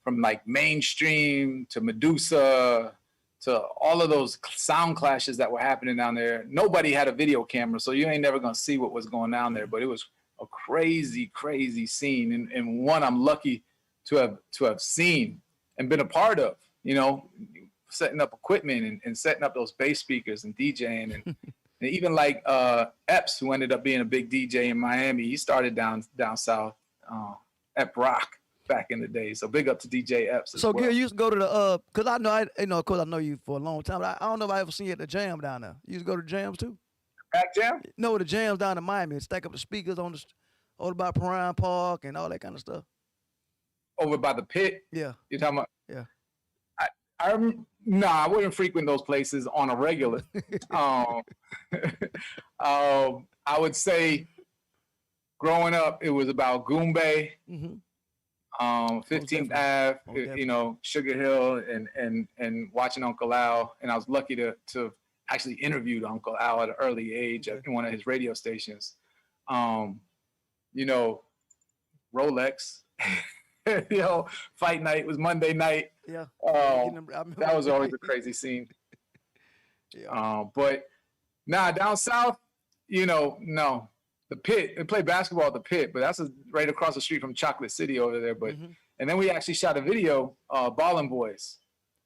S2: from like Mainstream to Medusa to all of those sound clashes that were happening down there. Nobody had a video camera, so you ain't never gonna see what was going down there. But it was a crazy, crazy scene, and one I'm lucky to have seen and been a part of. Setting up equipment and setting up those bass speakers and DJing and even like Epps, who ended up being a big DJ in Miami. He started down south at Brock back in the day. So big up to DJ Epps as
S1: So,
S2: well.
S1: Gil, you used to go to cause I know of course I know you for a long time. But I don't know if I ever seen you at the jam down there. You used to go to jams too?
S2: Back Jam?
S1: No, the jams down in Miami and stack up the speakers all about Piranha Park and all that kind of stuff.
S2: Over by the pit?
S1: Yeah.
S2: You're talking about?
S1: Yeah.
S2: I wouldn't frequent those places on a regular. I would say growing up, it was about Goombay, 15th Ave, Sugar Hill, and watching Uncle Al. And I was lucky to actually interviewed Uncle Al at an early age at one of his radio stations. Rolex. Fight night was Monday night.
S1: Yeah.
S2: That was always a crazy scene. Yeah. But down south, no. The Pit, they play basketball at the Pit, but that's right across the street from Chocolate City over there. But and then we actually shot a video, Ballin' Boys.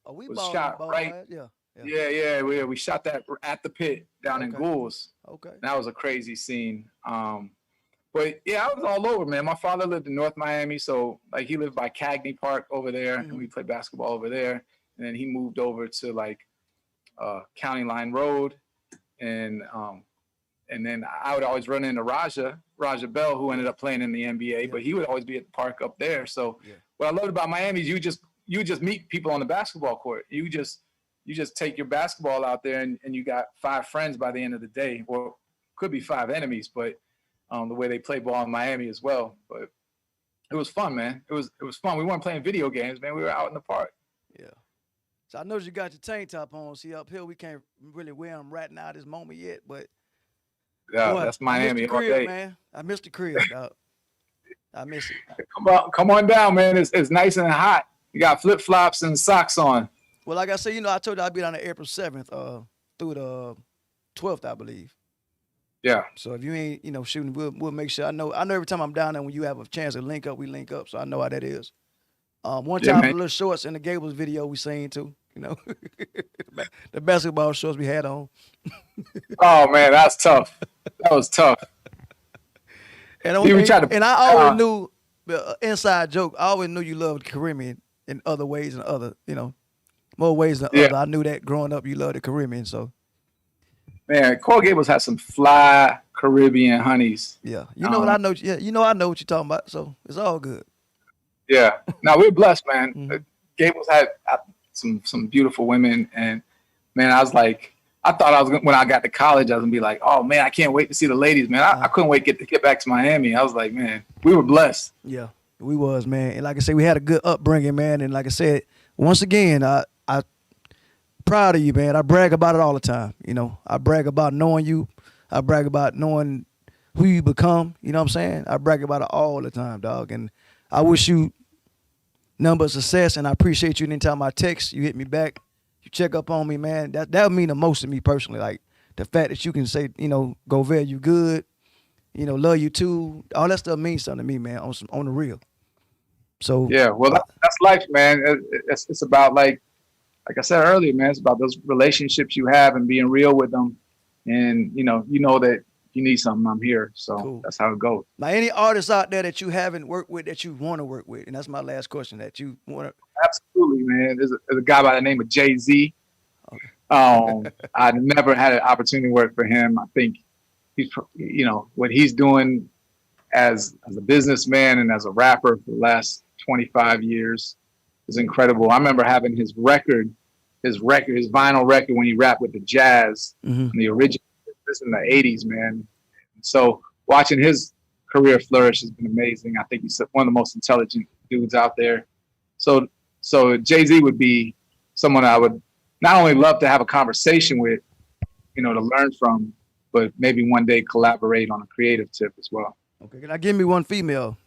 S1: Oh, we
S2: was
S1: ballin',
S2: shot right. Yeah. We shot that at the Pit down in Ghouls.
S1: Okay.
S2: That was a crazy scene. But yeah, I was all over, man. My father lived in North Miami, so like he lived by Cagney Park over there, and we played basketball over there. And then he moved over to like County Line Road, and then I would always run into Raja Bell, who ended up playing in the NBA, but he would always be at the park up there. So what I loved about Miami is you just meet people on the basketball court. You just take your basketball out there, and you got 5 friends by the end of the day, or could be 5 enemies, but the way they play ball in Miami as well. But it was fun, man. It was fun. We weren't playing video games, man. We were out in the park.
S1: Yeah. So I noticed you got your tank top on. See, up here we can't really wear them right now at this moment yet, but
S2: yeah, boy, that's Miami
S1: all
S2: day.
S1: Man. I missed the crib, dog. I miss it.
S2: Come on down, man. It's nice and hot. You got flip flops and socks on.
S1: Well, like I said, I told you I'd be down on April 7th, through the 12th, I believe.
S2: Yeah.
S1: So if you ain't, shooting, we'll make sure. I know every time I'm down there, when you have a chance to link up, we link up. So I know how that is. One time, the little shorts in the Gables video we seen too. The basketball shorts we had on.
S2: Oh man, that's tough. That was tough.
S1: And I always knew the inside joke. I always knew you loved the Caribbean in other ways and more ways than other. I knew that growing up, you loved the Caribbean. So.
S2: Man, Coral Gables has some fly Caribbean honeys.
S1: Yeah, what I know. Yeah, I know what you're talking about. So it's all good.
S2: Yeah, now we're blessed, man. Gables had some beautiful women, and man, I thought when I got to college, I was gonna be like, oh man, I can't wait to see the ladies, man. I couldn't wait to get back to Miami. I was like, man, we were blessed. Yeah,
S1: we was, man. And like I said, we had a good upbringing, man. And like I said, once again, I proud of you, man. I brag about it all the time. I brag about knowing you. I brag about knowing who you become. You know what I'm saying? I brag about it all the time, dog. And I wish you nothing but success. And I appreciate you. Anytime I text, you hit me back. You check up on me, man. That would mean the most to me personally. Like the fact that you can say, Govell, you good. Love you too. All that stuff means something to me, man. On the real. So
S2: yeah, well, that's life, man. It's about like I said earlier, man, it's about those relationships you have and being real with them. And, you know that you need something, I'm here. So That's how it goes.
S1: Now, any artists out there that you haven't worked with that you want to work with? And that's my last question, that you want to.
S2: Absolutely, man. There's a guy by the name of Jay-Z. Okay. I never had an opportunity to work for him. I think he's, what he's doing as a businessman and as a rapper for the last 25 years is incredible. I remember having his vinyl record when he rapped with the Jazz, the original, this in the 80s, man. So watching his career flourish has been amazing. I think he's one of the most intelligent dudes out there. So Jay-Z would be someone I would not only love to have a conversation with, to learn from, but maybe one day collaborate on a creative tip as well.
S1: Okay, can I give me one female?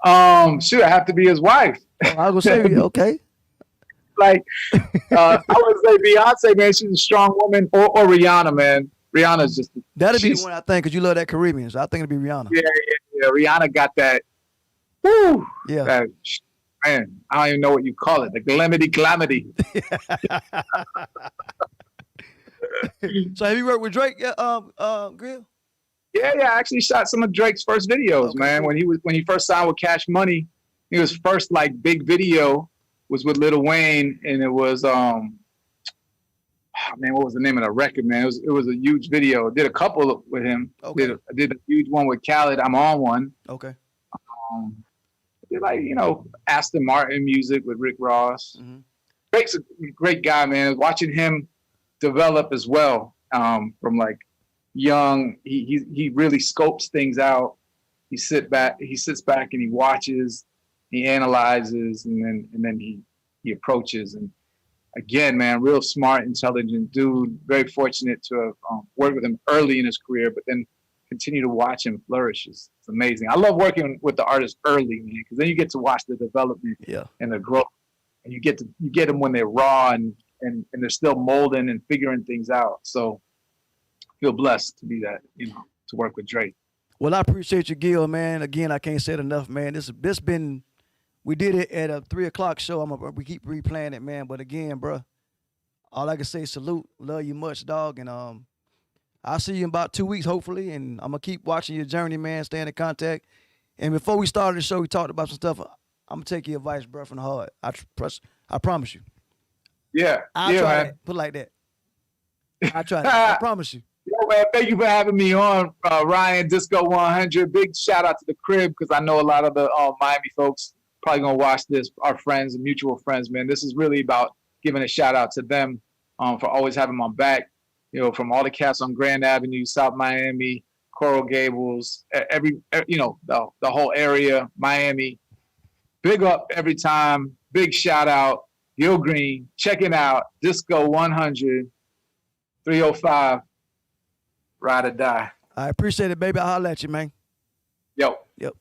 S2: Shoot, I have to be his wife.
S1: Oh, I was gonna say, okay.
S2: Like, I would say Beyonce, man. She's a strong woman, or Rihanna, man. Rihanna's just
S1: that'd be the one I think, because you love that Caribbean. So I think it'd be Rihanna.
S2: Yeah. Rihanna got that. Woo.
S1: Yeah.
S2: That, man, I don't even know what you call it. The calamity.
S1: So have you worked with Drake, Grill?
S2: Yeah. I actually shot some of Drake's first videos,
S1: okay,
S2: man.
S1: Cool.
S2: When he first signed with Cash Money, his first like big video was with Lil Wayne, and it was what was the name of the record, man? It was a huge video. Did a couple with him.
S1: Okay.
S2: I did a huge one with Khaled. I'm on one.
S1: Okay.
S2: Did Aston Martin music with Rick Ross.
S1: Mm-hmm.
S2: Drake's a great guy, man. Watching him develop as well, from like young, he really scopes things out. He sits back and he watches, he analyzes, and then he approaches. And again, man, real smart, intelligent dude. Very fortunate to have worked with him early in his career, but then continue to watch him flourish. It's amazing. I love working with the artists early, man, because then you get to watch the development and the growth, and you get them when they're raw and they're still molding and figuring things out. So I feel blessed to be that, to work with Drake.
S1: Well, I appreciate you, Gil, man. Again, I can't say it enough, man. We did it at a 3:00 show. We keep replaying it, man. But again, bro, all I can say is salute. Love you much, dog. And I'll see you in about 2 weeks, hopefully. And I'm going to keep watching your journey, man. Stay in contact. And before we started the show, we talked about some stuff. I'm going to take your advice, bro, from the heart. I promise you.
S2: Yeah.
S1: I'll try that. Put it like that. I try that. I promise you.
S2: Yo, man, thank you for having me on, Ryan, DISCO100. Big shout out to the crib, because I know a lot of the Miami folks probably going to watch this, our friends and mutual friends, man. This is really about giving a shout out to them for always having my back, from all the cats on Grand Avenue, South Miami, Coral Gables, the whole area, Miami. Big up every time. Big shout out. Gil Green, checking out DISCO100, 305. Ride or die.
S1: I appreciate it, baby. I'll holler at you, man.
S2: Yo.
S1: Yep.